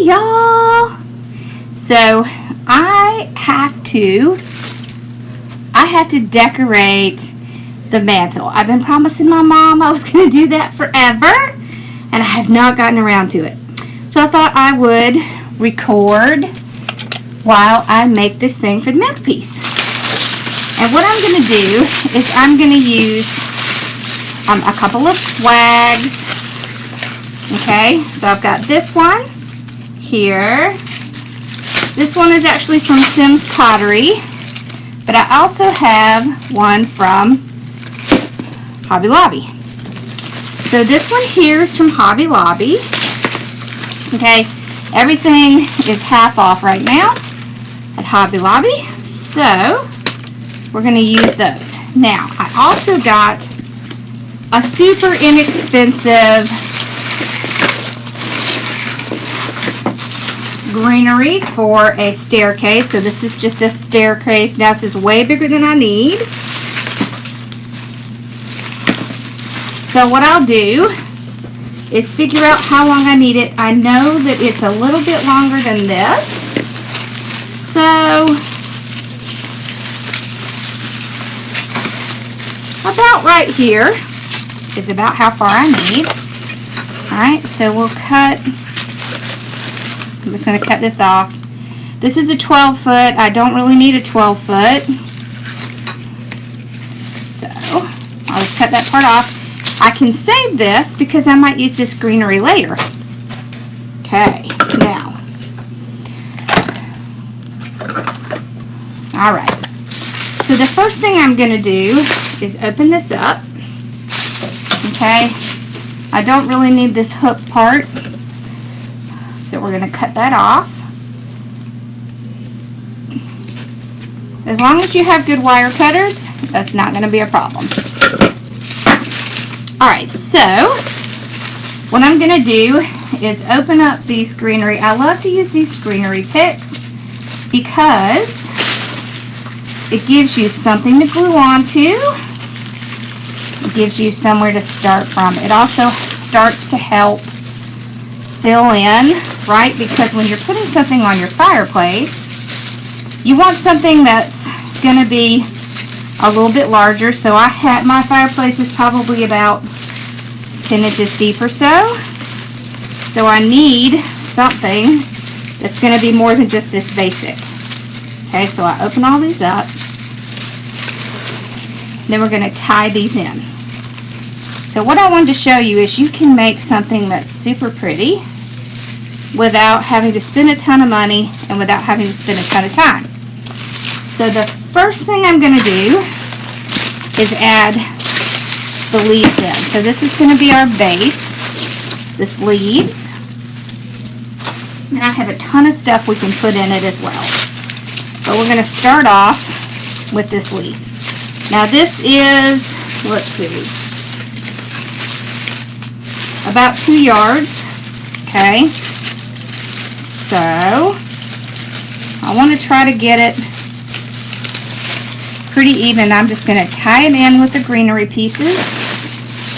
Hey y'all! So I have to decorate the mantle. I've been promising my mom I was going to do that forever, and I have not gotten around to it. So I thought I would record while I make this thing for the mantelpiece. And what I'm going to do is I'm going to use a couple of swags. Okay, so I've got this one here. This one is actually from Sim's Pottery, but I also have one from Hobby Lobby. So this one here is from Hobby Lobby. Okay, everything is half off right now at Hobby Lobby, so we're going to use those. Now, I also got a super inexpensive greenery for a staircase. So this is just a staircase. Now this is way bigger than I need. So what I'll do is figure out how long I need it. I know that it's a little bit longer than this. So about right here is about how far I need. Alright, so we'll cut. I'm just going to cut this off. This is a 12 foot. I don't really need a 12 foot. So I'll just cut that part off. I can save this because I might use this greenery later. Okay, now. Alright. So the first thing I'm going to do is open this up. Okay. I don't really need this hook part. So we're going to cut that off. As long as you have good wire cutters, that's not going to be a problem. Alright, so what I'm going to do is open up these greenery. I love to use these greenery picks because it gives you something to glue onto. It gives you somewhere to start from. It also starts to help fill in, right? Because when you're putting something on your fireplace, you want something that's going to be a little bit larger. So my fireplace is probably about 10 inches deep or so. So I need something that's going to be more than just this basic. Okay, so I open all these up. Then we're going to tie these in. So what I wanted to show you is you can make something that's super pretty without having to spend a ton of money and without having to spend a ton of time. So the first thing I'm going to do is add the leaves in. So this is going to be our base, this leaves. And I have a ton of stuff we can put in it as well. But we're going to start off with this leaf. Now this is, let's see, about 2 yards. Okay. So I want to try to get it pretty even. I'm just going to tie it in with the greenery pieces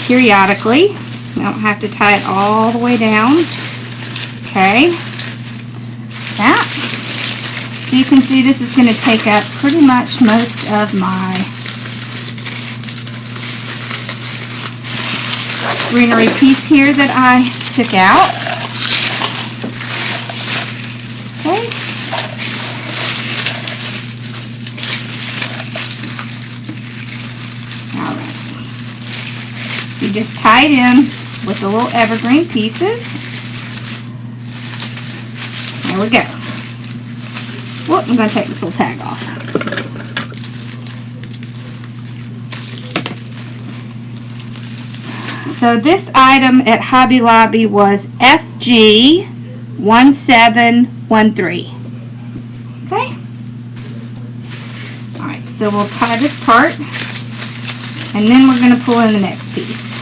periodically. I don't have to tie it all the way down. Okay. That. So you can see this is going to take up pretty much most of my greenery piece here that I took out. Okay. Alright. So you just tie it in with the little evergreen pieces. There we go. Whoop, I'm going to take this little tag off. So this item at Hobby Lobby was FG1713. Okay? Alright, so we'll tie this part and then we're going to pull in the next piece.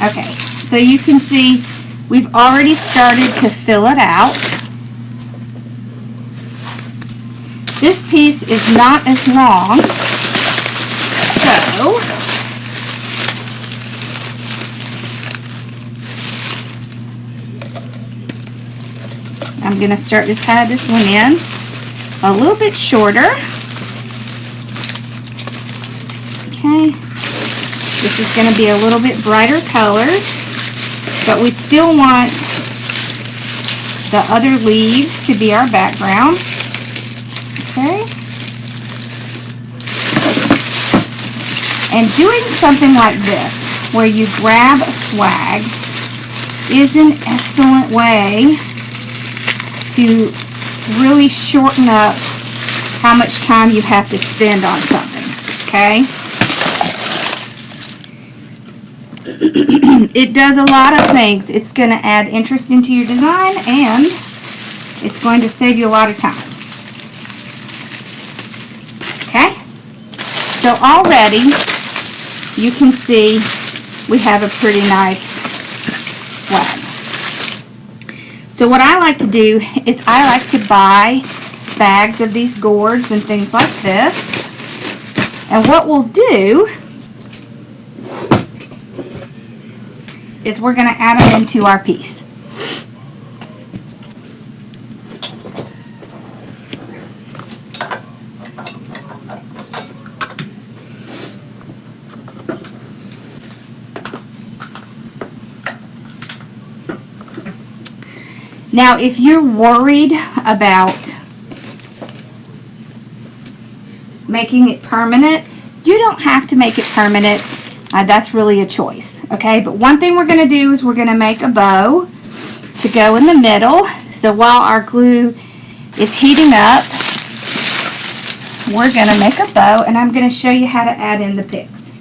Okay, so you can see we've already started to fill it out. This piece is not as long, so I'm going to start to tie this one in a little bit shorter. Okay. This is going to be a little bit brighter colors, but we still want the other leaves to be our background. Okay. And doing something like this, where you grab a swag, is an excellent way to really shorten up how much time you have to spend on something. Okay. It does a lot of things. It's going to add interest into your design, and it's going to save you a lot of time. Okay? So already you can see we have a pretty nice swag. So what I like to do is I like to buy bags of these gourds and things like this. And what we'll do is we're going to add them into our piece. Now, if you're worried about making it permanent, you don't have to make it permanent. That's really a choice, okay? But one thing we're going to do is we're going to make a bow to go in the middle. So while our glue is heating up, we're going to make a bow, and I'm going to show you how to add in the picks.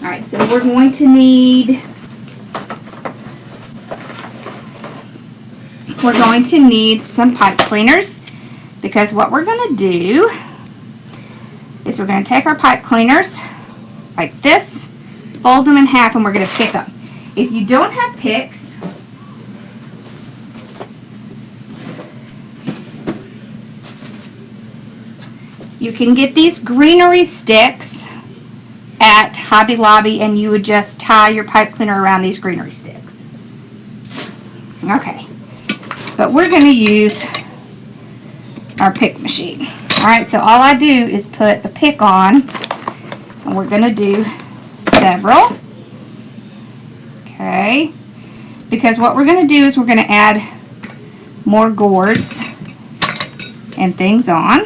All right, so we're going to need some pipe cleaners, because what we're going to do is we're going to take our pipe cleaners like this, fold them in half, and we're going to pick them. If you don't have picks, you can get these greenery sticks at Hobby Lobby, and you would just tie your pipe cleaner around these greenery sticks. Okay, but we're going to use our pick machine. Alright, so all I do is put a pick on, and we're going to do several. Okay, because what we're going to do is we're going to add more gourds and things on.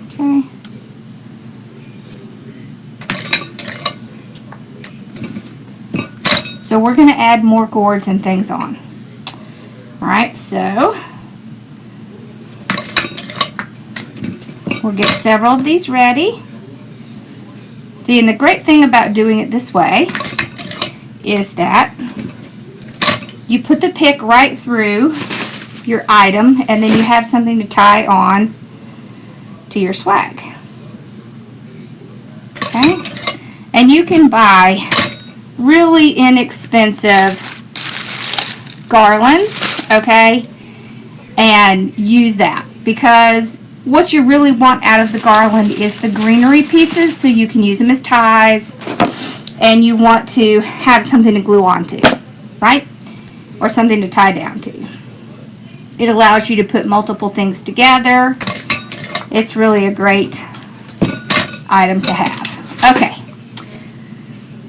Okay. So we're going to add more gourds and things on. Alright, so we'll get several of these ready. See, and the great thing about doing it this way is that you put the pick right through your item, and then you have something to tie on to your swag. Okay? And you can buy really inexpensive garlands, okay, and use that, because what you really want out of the garland is the greenery pieces, so you can use them as ties, and you want to have something to glue onto, right? Or something to tie down to. It allows you to put multiple things together. It's really a great item to have. Okay,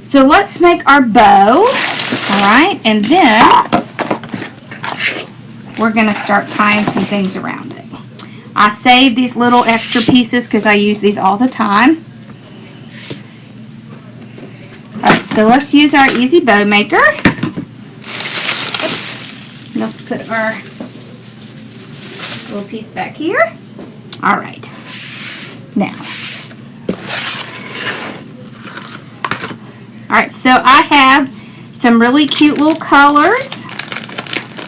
so let's make our bow, all right, and then we're going to start tying some things around it. I save these little extra pieces because I use these all the time. Alright, so let's use our easy bow maker. Let's put our little piece back here. Alright, now. Alright, so I have some really cute little colors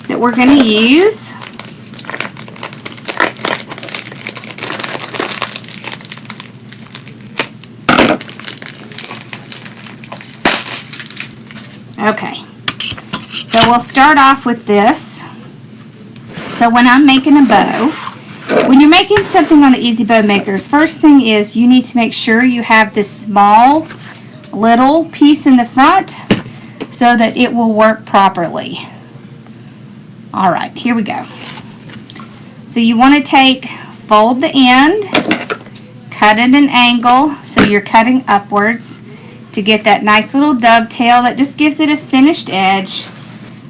that we're going to use. Okay, so we'll start off with this. So when I'm making a bow, when you're making something on the Easy Bow Maker, first thing is you need to make sure you have this small little piece in the front so that it will work properly. All right, here we go. So you want to fold the end, cut at an angle so you're cutting upwards to get that nice little dovetail that just gives it a finished edge.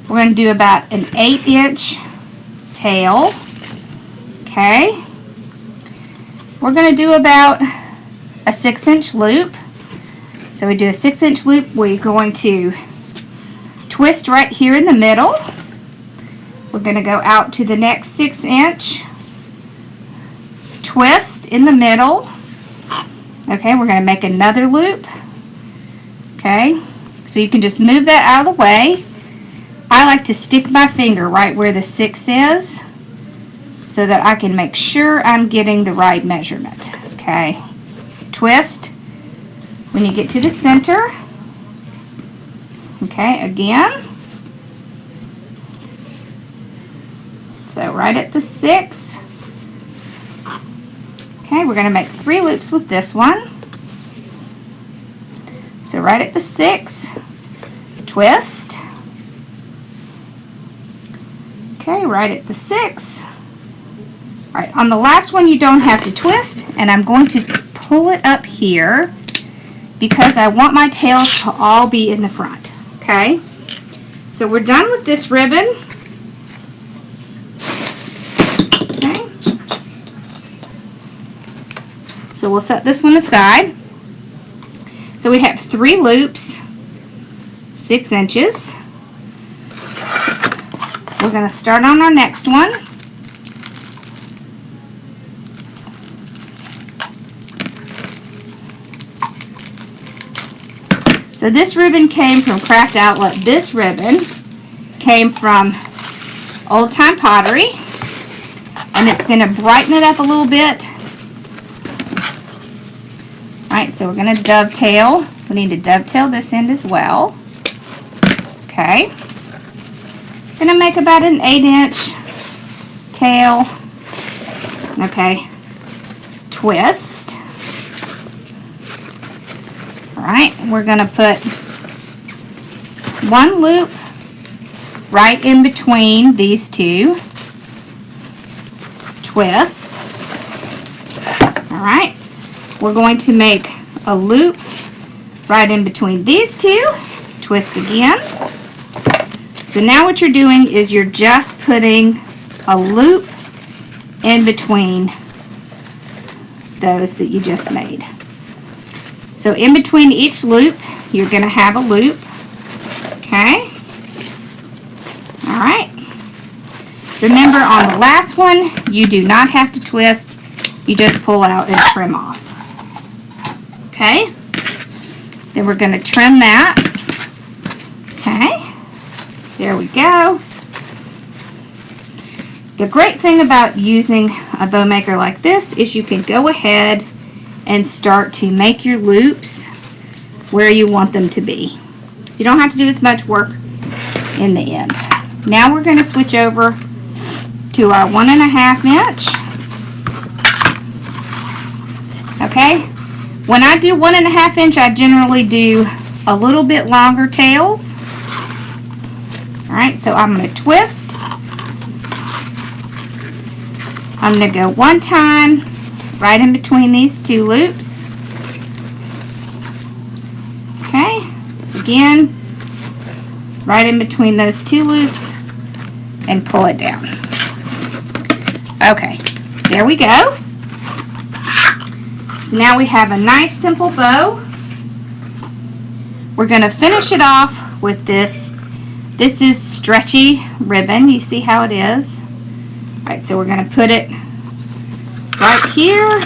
We're going to do about an 8-inch tail. Okay. We're going to do about a 6-inch loop. So we do a 6-inch loop. We're going to twist right here in the middle. We're going to go out to the next 6-inch, twist in the middle. Okay, we're going to make another loop. Okay, so you can just move that out of the way. I like to stick my finger right where the 6 is so that I can make sure I'm getting the right measurement. Okay, twist when you get to the center. Okay, again. So right at the 6. Okay, we're going to make 3 loops with this one. So right at the 6, twist. Okay, right at the 6. All right, on the last one you don't have to twist, and I'm going to pull it up here because I want my tails to all be in the front. Okay, so we're done with this ribbon. So we'll set this one aside. So we have 3 loops, 6 inches. We're going to start on our next one. So this ribbon came from Craft Outlet. This ribbon came from Old Time Pottery. And it's going to brighten it up a little bit. Alright, so we're going to dovetail. We need to dovetail this end as well. Okay. Going to make about an 8-inch tail. Okay. Twist. Alright, we're going to put 1 loop right in between these 2. Twist. Alright. We're going to make a loop right in between these 2, twist again. So now what you're doing is you're just putting a loop in between those that you just made. So in between each loop, you're going to have a loop. Okay? Alright. Remember, on the last one, you do not have to twist. You just pull out and trim off. Okay, then we're going to trim that. Okay, there we go. The great thing about using a bow maker like this is you can go ahead and start to make your loops where you want them to be. So you don't have to do as much work in the end. Now we're going to switch over to our 1.5 inch. Okay. When I do 1.5 inch, I generally do a little bit longer tails. Alright, so I'm going to twist. I'm going to go one time right in between these 2 loops. Okay, again, right in between those 2 loops and pull it down. Okay, there we go. So now we have a nice simple bow. We're going to finish it off with this. This is stretchy ribbon. You see how it is? Alright, so we're going to put it right here.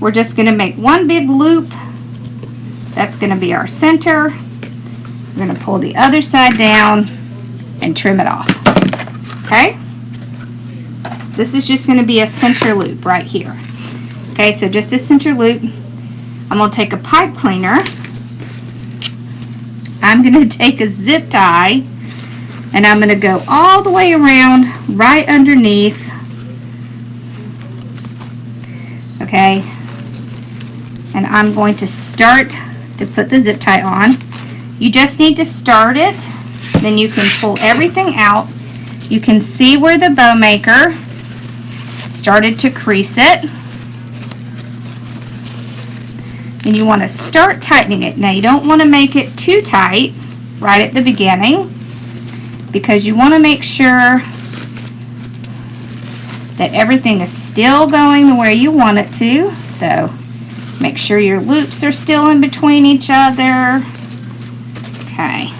We're just going to make 1 big loop. That's going to be our center. We're going to pull the other side down and trim it off. Okay? This is just going to be a center loop right here. Okay, so just a center loop. I'm going to take a pipe cleaner. I'm going to take a zip tie and I'm going to go all the way around right underneath. Okay, and I'm going to start to put the zip tie on. You just need to start it then you can pull everything out. You can see where the bow maker started to crease it. And you want to start tightening it. Now you don't want to make it too tight right at the beginning, because you want to make sure that everything is still going the way you want it to. So make sure your loops are still in between each other. Okay.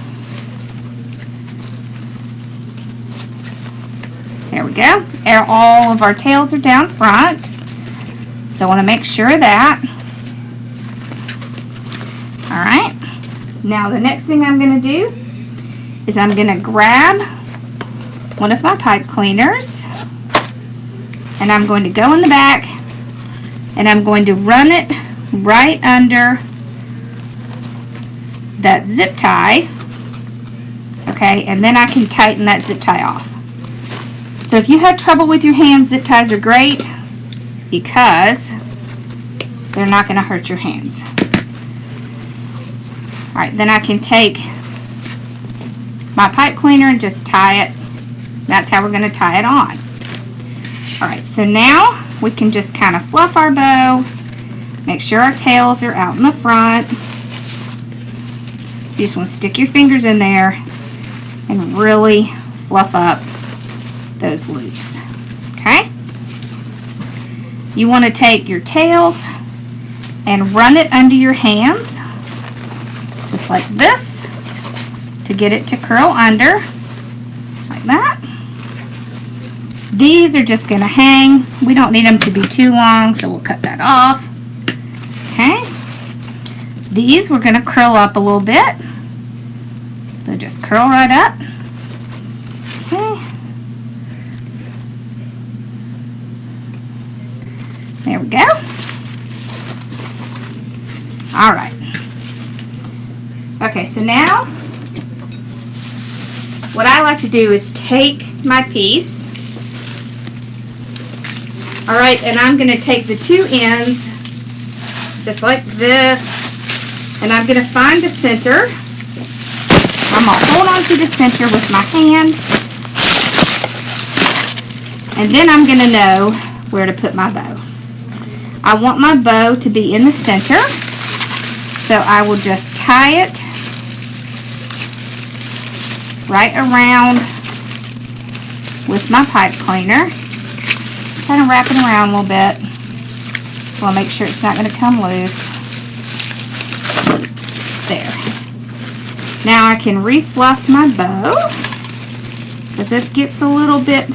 There we go. All of our tails are down front. So I want to make sure of that. Alright. Now the next thing I'm going to do is I'm going to grab one of my pipe cleaners, and I'm going to go in the back, and I'm going to run it right under that zip tie. Okay, and then I can tighten that zip tie off. So if you have trouble with your hands, zip ties are great because they're not going to hurt your hands. Alright, then I can take my pipe cleaner and just tie it. That's how we're going to tie it on. Alright, so now we can just kind of fluff our bow, make sure our tails are out in the front. You just want to stick your fingers in there and really fluff up those loops. Okay? You want to take your tails and run it under your hands, just like this, to get it to curl under, like that. These are just going to hang. We don't need them to be too long, so we'll cut that off. Okay. These we're going to curl up a little bit. They'll just curl right up. Okay. There we go. All right. Okay, so now what I like to do is take my piece. All right, and I'm going to take the two ends just like this, and I'm going to find the center. I'm going to hold on to the center with my hand, and then I'm going to know where to put my bow. I want my bow to be in the center, so I will just tie it right around with my pipe cleaner. Kind of wrap it around a little bit, so I'll make sure it's not going to come loose. There. Now I can refluff my bow, because it gets a little bit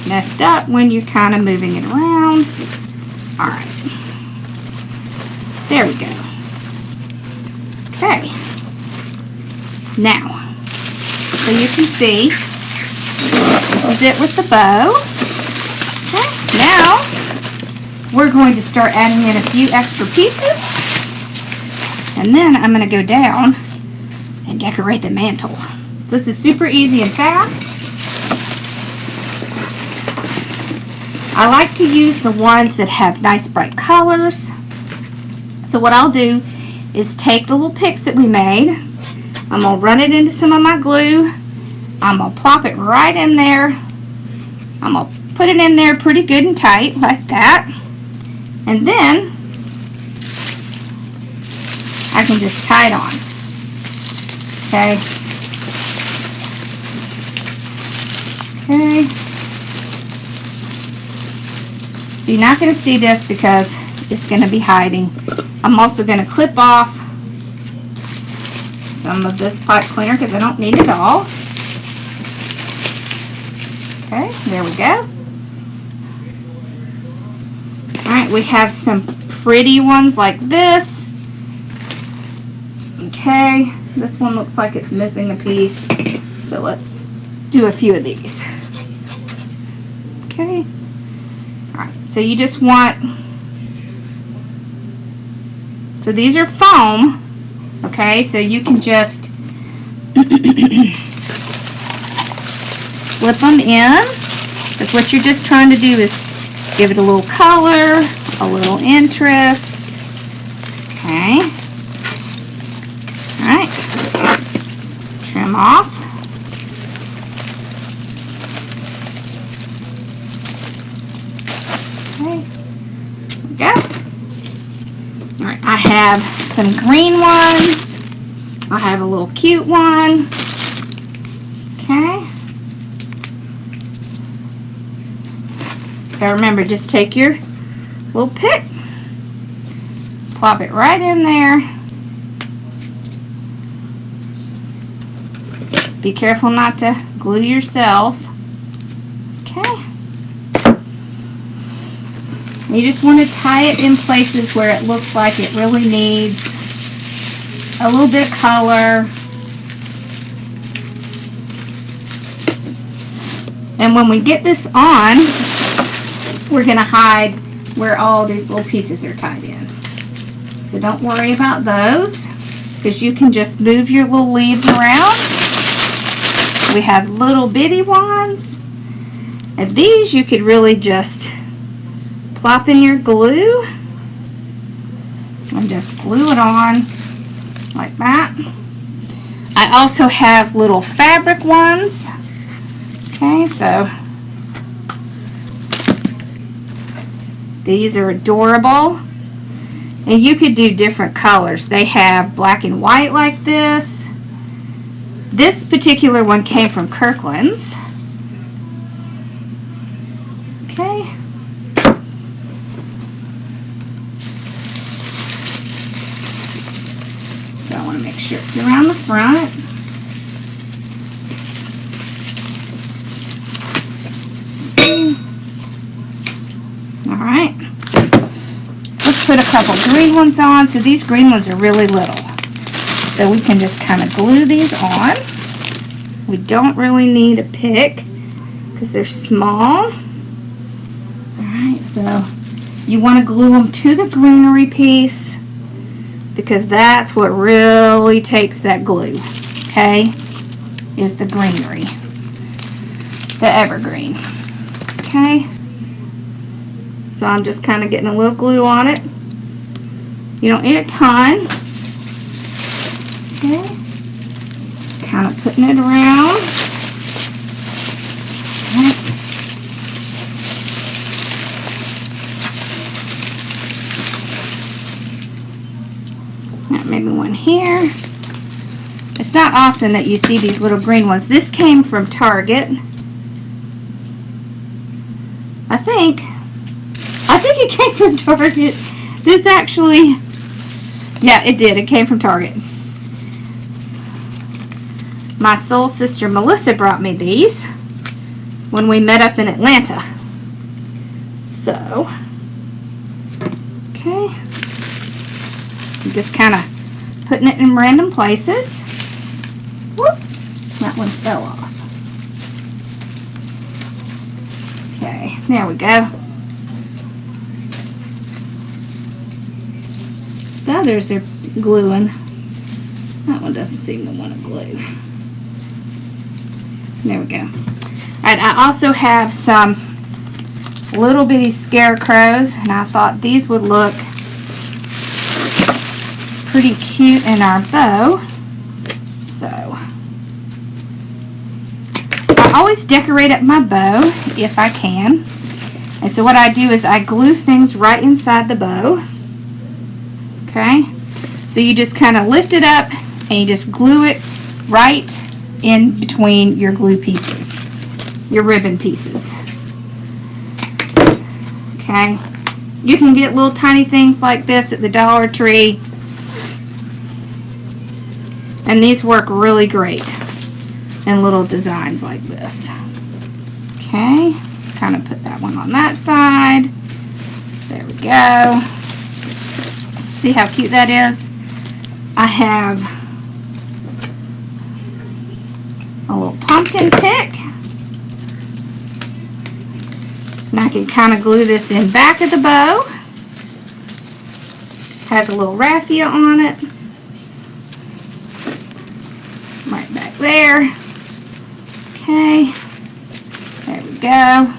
messed up when you're kind of moving it around. Alright. There we go. Okay. Now, so you can see, this is it with the bow. Okay. Now, we're going to start adding in a few extra pieces. And then I'm going to go down and decorate the mantle. This is super easy and fast. I like to use the ones that have nice bright colors. So what I'll do is take the little picks that we made. I'm going to run it into some of my glue. I'm going to plop it right in there. I'm going to put it in there pretty good and tight like that. And then I can just tie it on. Okay. Okay. So you're not going to see this because it's going to be hiding. I'm also going to clip off some of this pipe cleaner because I don't need it all. Okay, there we go. Alright, we have some pretty ones like this. Okay, this one looks like it's missing a piece. So let's do a few of these. Okay. Alright, so you just want, so these are foam, okay, so you can just slip them in, because what you're just trying to do is give it a little color, a little interest. Okay. Alright. them off. Okay, there we go. All right, I have some green ones. I have a little cute one. Okay. So remember, just take your little pick, plop it right in there. Be careful not to glue yourself. Okay. You just want to tie it in places where it looks like it really needs a little bit of color. And when we get this on, we're going to hide where all these little pieces are tied in. So don't worry about those, because you can just move your little leaves around. We have little bitty ones, and these you could really just plop in your glue and just glue it on like that. I also have little fabric ones. Okay, so these are adorable, and you could do different colors. They have black and white like this. This particular one came from Kirkland's. Okay. So I want to make sure it's around the front. All right. Let's put a couple green ones on. So these green ones are really little. So we can just kind of glue these on. We don't really need a pick because they're small. Alright, so you want to glue them to the greenery piece because that's what really takes that glue, okay, is the greenery, the evergreen. Okay, so I'm just kind of getting a little glue on it. You don't need a ton. Okay, kind of putting it around. Okay. Maybe one here. It's not often that you see these little green ones. This came from Target. I think it came from Target. This actually, yeah, it did. It came from Target. My soul sister Melissa brought me these when we met up in Atlanta. So, okay. I'm just kind of putting it in random places. Whoop, that one fell off. Okay, there we go. The others are gluing. That one doesn't seem to want to glue. There we go. Alright, I also have some little bitty scarecrows, and I thought these would look pretty cute in our bow. So I always decorate up my bow if I can. And so what I do is I glue things right inside the bow. Okay? So you just kind of lift it up and you just glue it right in between your glue pieces, your ribbon pieces. Okay? You can get little tiny things like this at the Dollar Tree. And these work really great in little designs like this. Okay, kind of put that one on that side. There we go. See how cute that is? I have a little pumpkin pick. And I can kind of glue this in back of the bow. Has a little raffia on it. Right back there. Okay. There we go.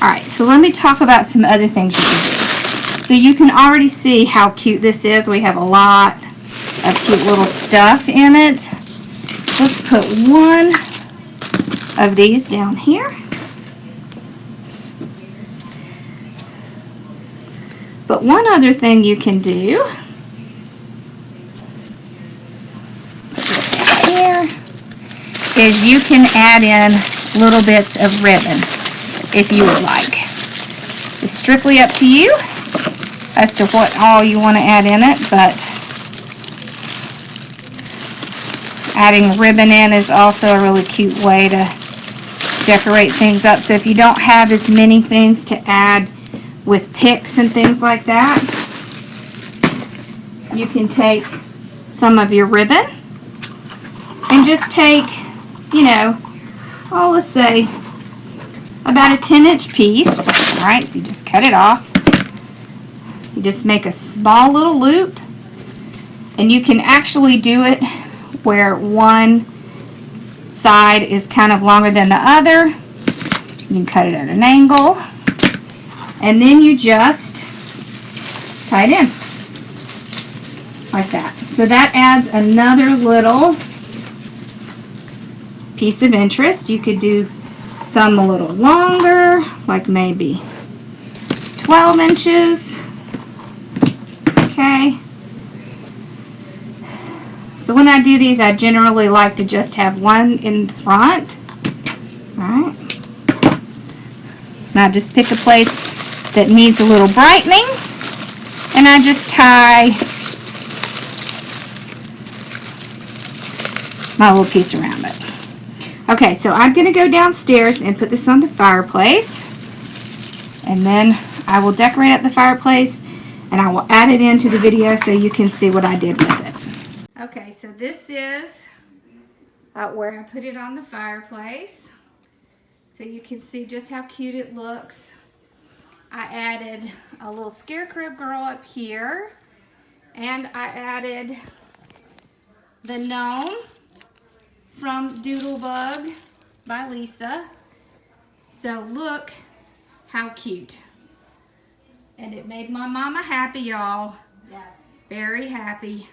Alright, so let me talk about some other things you can do. So you can already see how cute this is. We have a lot of cute little stuff in it. Let's put one of these down here. But one other thing you can do here is you can add in little bits of ribbon if you would like. It's strictly up to you as to what all you want to add in it, but adding ribbon in is also a really cute way to decorate things up. So if you don't have as many things to add with picks and things like that, you can take some of your ribbon and just take, you know, oh, let's say about a 10-inch piece. All right, so you just cut it off. You just make a small little loop, and you can actually do it where one side is kind of longer than the other. You can cut it at an angle, and then you just tie it in like that. So that adds another little piece of interest. You could do some a little longer, like maybe 12 inches. Okay. So when I do these, I generally like to just have one in front. Alright. Now just pick a place that needs a little brightening, and I just tie my little piece around it. Okay, so I'm going to go downstairs and put this on the fireplace, and then I will decorate up the fireplace, and I will add it into the video so you can see what I did with it. Okay, so this is where I put it on the fireplace, so you can see just how cute it looks. I added a little scarecrow girl up here, and I added the gnome from Doodlebug by Lisa. So look how cute. And it made my mama happy, y'all. Yes. Very happy.